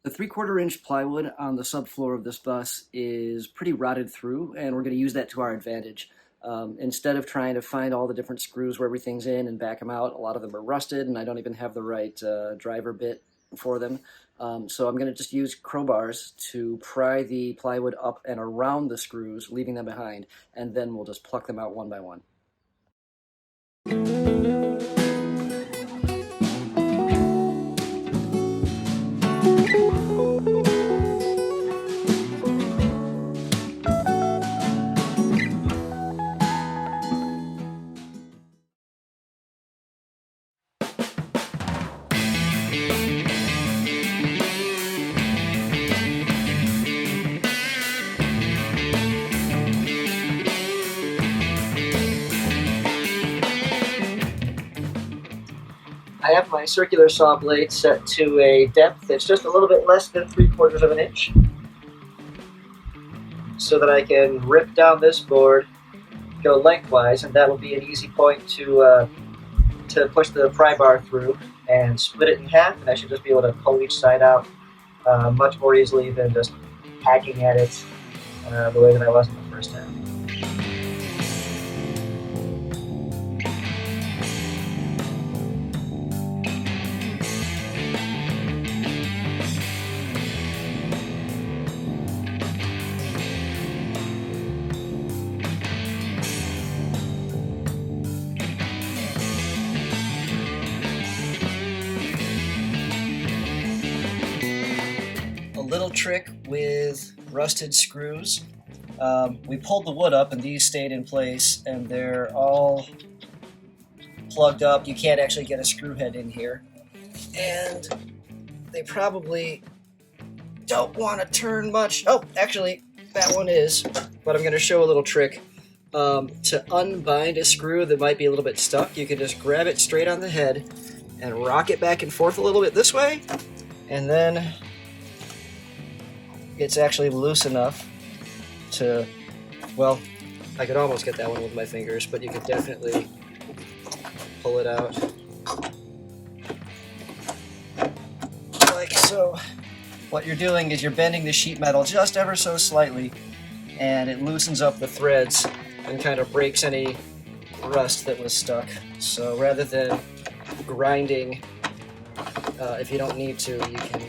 The 3/4 inch plywood on the subfloor of this bus is pretty rotted through, and we're going to use that to our advantage. Instead of trying to find all the different screws where everything's in and back them out, a lot of them are rusted, and I don't even have the right driver bit for them. So I'm going to just use crowbars to pry the plywood up and around the screws, leaving them behind, and then we'll just pluck them out one by one. I have my circular saw blade set to a depth that's just a little bit less than 3/4 of an inch, so that I can rip down this board, go lengthwise, and that will be an easy point to push the pry bar through and split it in half, and I should just be able to pull each side out much more easily than just hacking at it the way that I was in the first time. Little trick with rusted screws. We pulled the wood up and these stayed in place, and they're all plugged up. You can't actually get a screw head in here, and they probably don't want to turn much. Oh, actually that one is, but I'm going to show a little trick. To unbind a screw that might be a little bit stuck, you can just grab it straight on the head and rock it back and forth a little bit this way, and then it's actually loose enough to, well, I could almost get that one with my fingers, but you could definitely pull it out like so. What you're doing is you're bending the sheet metal just ever so slightly, and it loosens up the threads and kind of breaks any rust that was stuck. So rather than grinding, if you don't need to, you can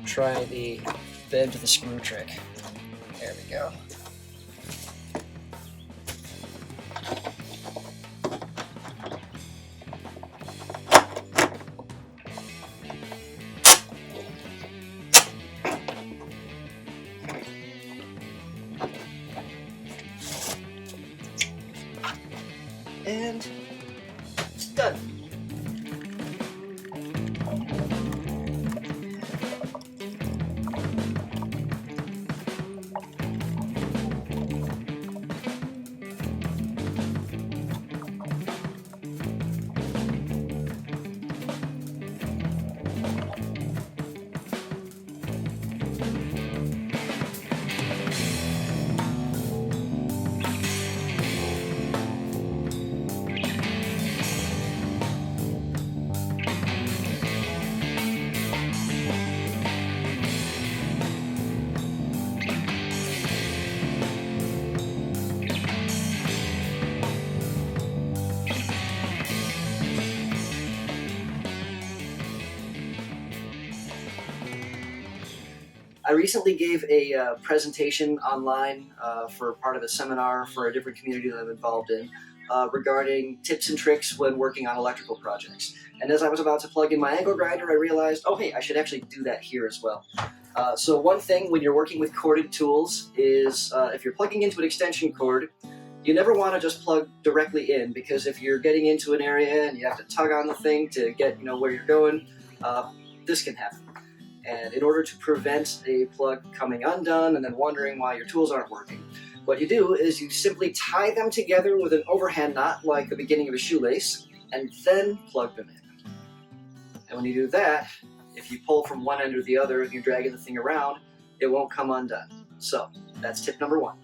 try the bend to the screw trick. There we go. And it's done. I recently gave a presentation online for part of a seminar for a different community that I'm involved in regarding tips and tricks when working on electrical projects. And as I was about to plug in my angle grinder, I realized, oh hey, I should actually do that here as well. So one thing when you're working with corded tools is if you're plugging into an extension cord, you never want to just plug directly in, because if you're getting into an area and you have to tug on the thing to get where you're going, this can happen. And in order to prevent a plug coming undone and then wondering why your tools aren't working, what you do is you simply tie them together with an overhand knot like the beginning of a shoelace, and then plug them in. And when you do that, if you pull from one end or the other and you're dragging the thing around, it won't come undone. So that's tip number one.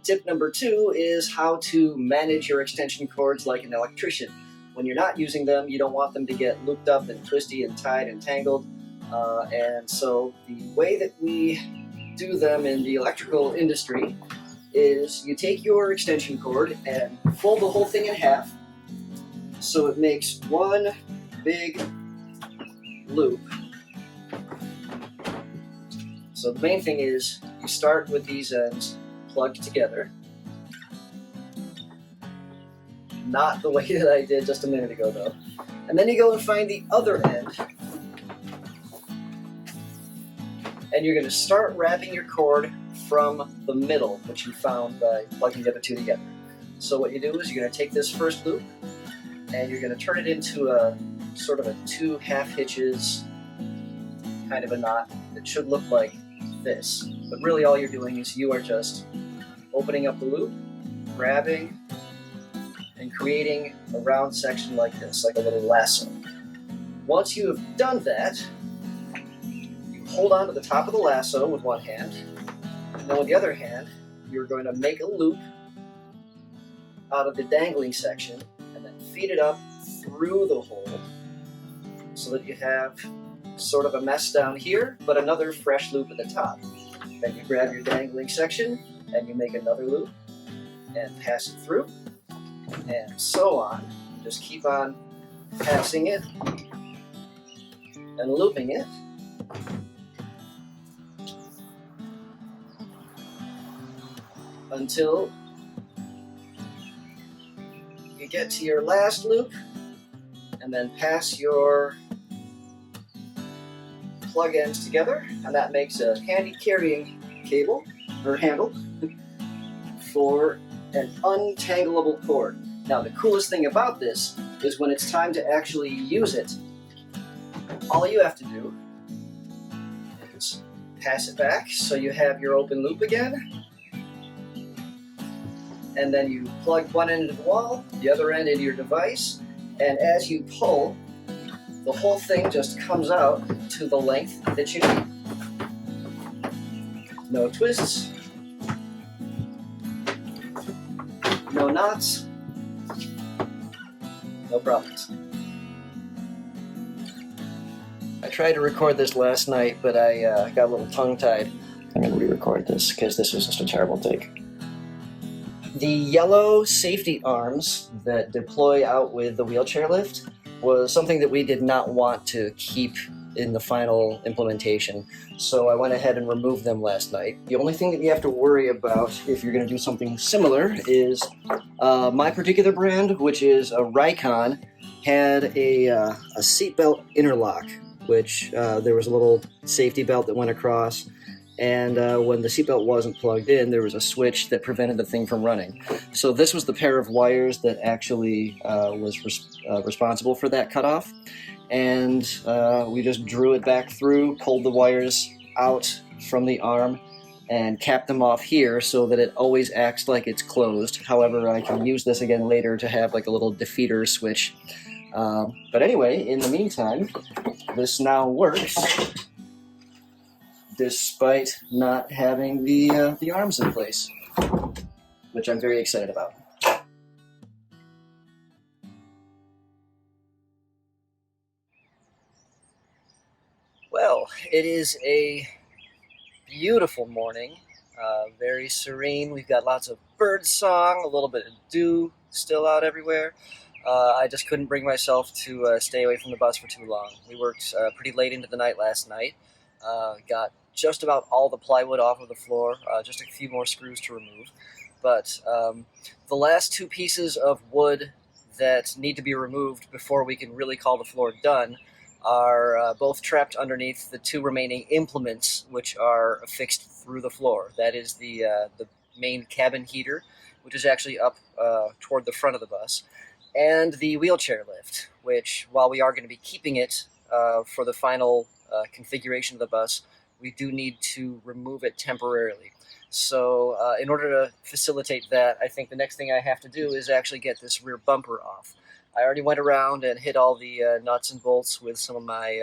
Tip number two is how to manage your extension cords like an electrician. When you're not using them, you don't want them to get looped up and twisty and tied and tangled. And so the way that we do them in the electrical industry is you take your extension cord and fold the whole thing in half so it makes one big loop. So the main thing is you start with these ends plugged together. Not the way that I did just a minute ago though. And then you go and find the other end. And you're going to start wrapping your cord from the middle, which you found by plugging the other two together. So what you do is you're going to take this first loop and you're going to turn it into a sort of a 2 half hitches kind of a knot that should look like this. But really all you're doing is you are just opening up the loop, grabbing, and creating a round section like this, like a little lasso. Once you have done that, you hold on to the top of the lasso with one hand, and then with the other hand, you're going to make a loop out of the dangling section, and then feed it up through the hole so that you have sort of a mess down here, but another fresh loop at the top. Then you grab your dangling section, and you make another loop, and pass it through, and so on. Just keep on passing it and looping it until you get to your last loop, and then pass your plug ends together, and that makes a handy carrying cable or handle for an untangleable cord. Now the coolest thing about this is when it's time to actually use it, all you have to do is pass it back so you have your open loop again, and then you plug one end into the wall, the other end into your device, and as you pull, the whole thing just comes out to the length that you need. No twists, no knots, no problems. I tried to record this last night, but I got a little tongue-tied. I'm going to re-record this because this was just a terrible take. The yellow safety arms that deploy out with the wheelchair lift was something that we did not want to keep in the final implementation, so I went ahead and removed them last night. The only thing that you have to worry about if you're going to do something similar is my particular brand, which is a Rikon, had a seatbelt interlock, which there was a little safety belt that went across, and when the seatbelt wasn't plugged in, there was a switch that prevented the thing from running. So this was the pair of wires that actually was responsible for that cutoff, and we just drew it back through, pulled the wires out from the arm, and capped them off here so that it always acts like it's closed. However, I can use this again later to have like a little defeater switch. But anyway, in the meantime, this now works despite not having the arms in place, which I'm very excited about. Well, it is a beautiful morning, very serene. We've got lots of bird song, a little bit of dew still out everywhere. I just couldn't bring myself to stay away from the bus for too long. We worked pretty late into the night last night, got just about all the plywood off of the floor, just a few more screws to remove. But the last two pieces of wood that need to be removed before we can really call the floor done are both trapped underneath the two remaining implements, which are affixed through the floor. That is the main cabin heater, which is actually up toward the front of the bus, and the wheelchair lift, which, while we are going to be keeping it for the final configuration of the bus, we do need to remove it temporarily. So in order to facilitate that, I think the next thing I have to do is actually get this rear bumper off. I already went around and hit all the nuts and bolts with some of my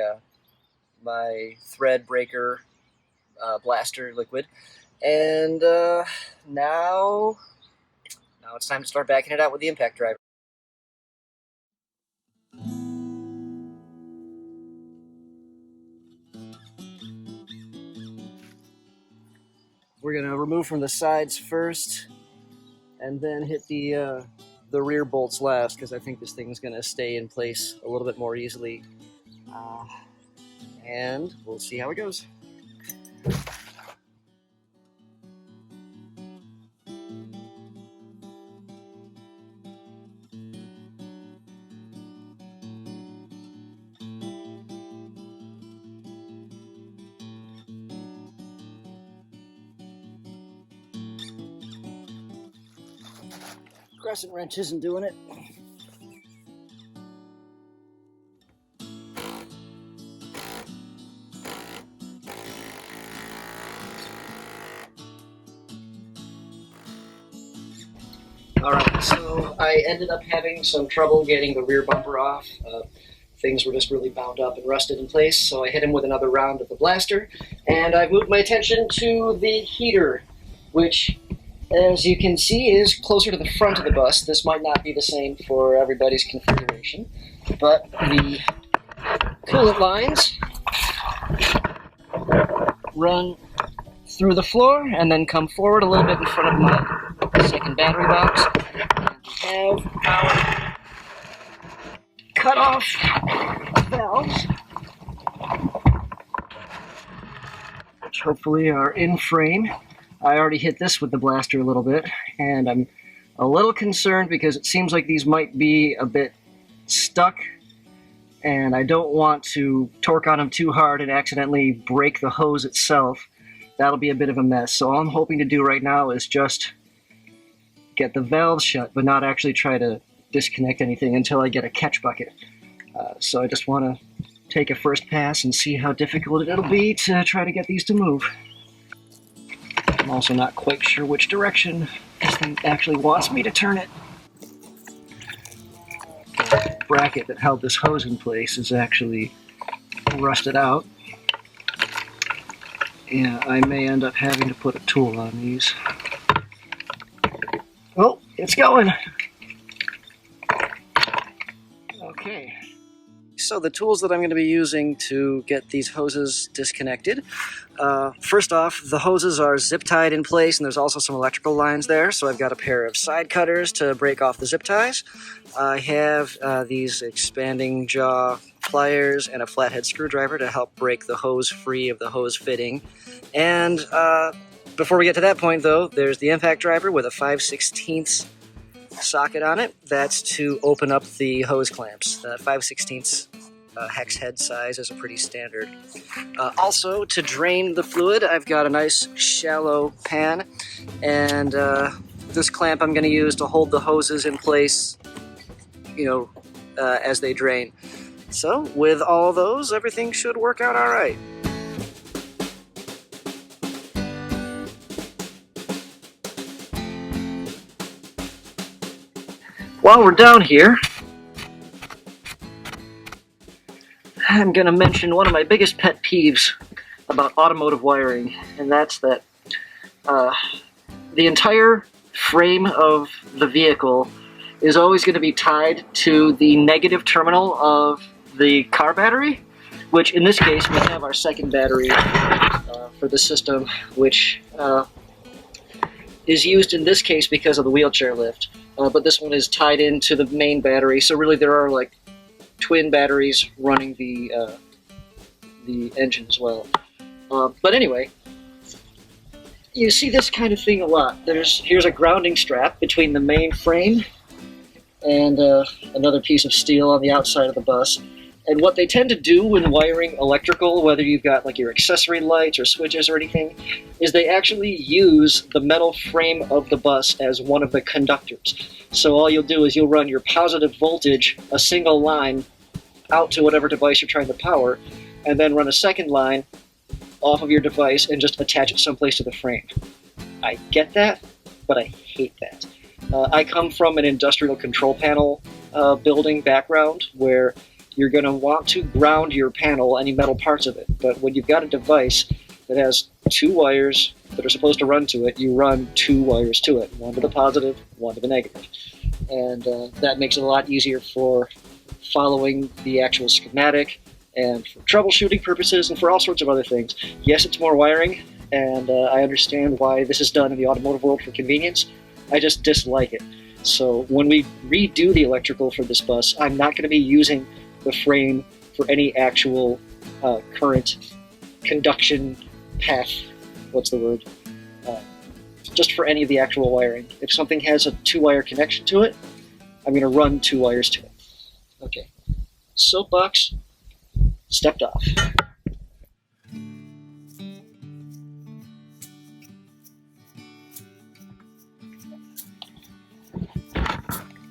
my thread breaker blaster liquid, and now it's time to start backing it out with the impact driver. We're going to remove from the sides first, and then hit the rear bolts last, because I think this thing's going to stay in place a little bit more easily. And we'll see how it goes. Crescent wrench isn't doing it. Alright, so I ended up having some trouble getting the rear bumper off. Things were just really bound up and rusted in place, so I hit him with another round of the blaster, and I moved my attention to the heater, which, as you can see, is closer to the front of the bus. This might not be the same for everybody's configuration, but the coolant lines run through the floor and then come forward a little bit in front of my second battery box. And we have our cut-off valves, which hopefully are in frame. I already hit this with the blaster a little bit, and I'm a little concerned because it seems like these might be a bit stuck, and I don't want to torque on them too hard and accidentally break the hose itself. That'll be a bit of a mess. So all I'm hoping to do right now is just get the valves shut, but not actually try to disconnect anything until I get a catch bucket. So I just want to take a first pass and see how difficult it'll be to try to get these to move. I'm also not quite sure which direction this thing actually wants me to turn it. The bracket that held this hose in place is actually rusted out. Yeah, I may end up having to put a tool on these. Oh, it's going! Okay. So the tools that I'm going to be using to get these hoses disconnected. First off, the hoses are zip tied in place, and there's also some electrical lines there, so I've got a pair of side cutters to break off the zip ties. I have these expanding jaw pliers and a flathead screwdriver to help break the hose free of the hose fitting. And before we get to that point, though, there's the impact driver with a 5/16 socket on it. That's to open up the hose clamps. The 5/16 hex head size is a pretty standard. Also, to drain the fluid, I've got a nice shallow pan, and this clamp I'm going to use to hold the hoses in place, as they drain. So, with all those, everything should work out all right. While we're down here, I'm going to mention one of my biggest pet peeves about automotive wiring, and that's that the entire frame of the vehicle is always going to be tied to the negative terminal of the car battery, which in this case we have our second battery for the system, which is used in this case because of the wheelchair lift. But this one is tied into the main battery, so really there are like twin batteries running the engine as well. But anyway, you see this kind of thing a lot. Here's a grounding strap between the main frame and another piece of steel on the outside of the bus. And what they tend to do when wiring electrical, whether you've got like your accessory lights or switches or anything, is they actually use the metal frame of the bus as one of the conductors. So all you'll do is you'll run your positive voltage, a single line, out to whatever device you're trying to power, and then run a second line off of your device and just attach it someplace to the frame. I get that, but I hate that. I come from an industrial control panel building background where you're going to want to ground your panel, any metal parts of it. But when you've got a device that has two wires that are supposed to run to it, you run two wires to it, one to the positive, one to the negative. And that makes it a lot easier for following the actual schematic and for troubleshooting purposes and for all sorts of other things. Yes, it's more wiring, and I understand why this is done in the automotive world for convenience. I just dislike it. So when we redo the electrical for this bus, I'm not going to be using the frame for any actual current conduction path. What's the word? Just for any of the actual wiring. If something has a 2-wire connection to it, I'm going to run 2 wires to it. Okay. Soapbox stepped off.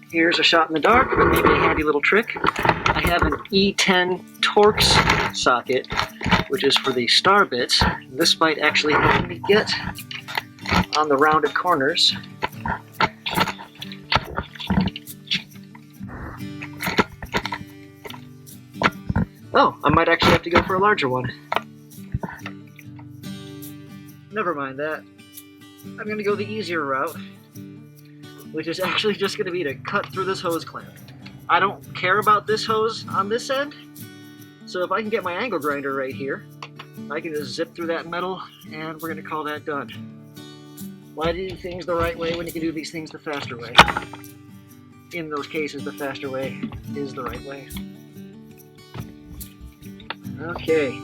Here's a shot in the dark, but maybe a handy little trick. I have an E10 Torx socket, which is for the star bits. This might actually help me get on the rounded corners. Oh, I might actually have to go for a larger one. Never mind that. I'm going to go the easier route, which is actually just going to be to cut through this hose clamp. I don't care about this hose on this end, so if I can get my angle grinder right here, I can just zip through that metal, and we're going to call that done. Why do things the right way when you can do these things the faster way? In those cases, the faster way is the right way. Okay.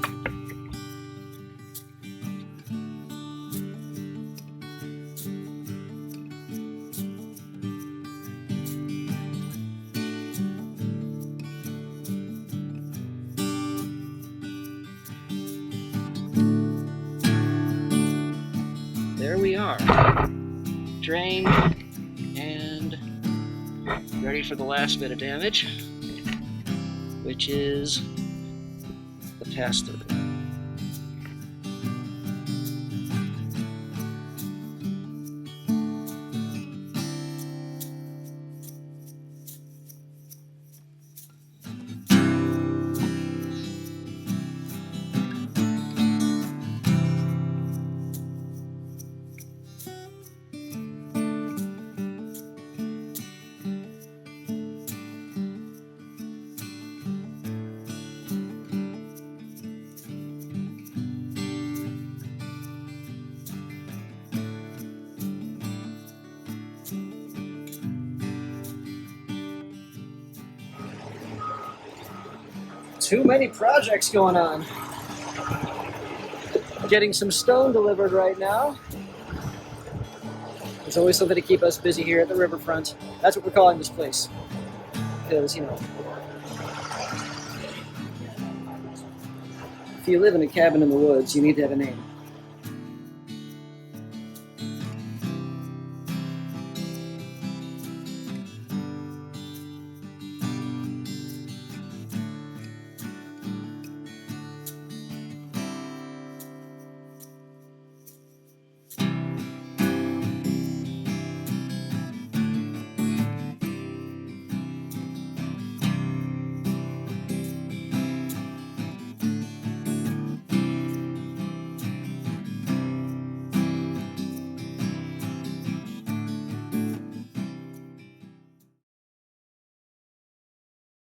There we are. Drained and ready for the last bit of damage, which is the pass-through. Too many projects going on. Getting some stone delivered right now. There's always something to keep us busy here at the riverfront. That's what we're calling this place. Because, you know, if you live in a cabin in the woods, you need to have a name.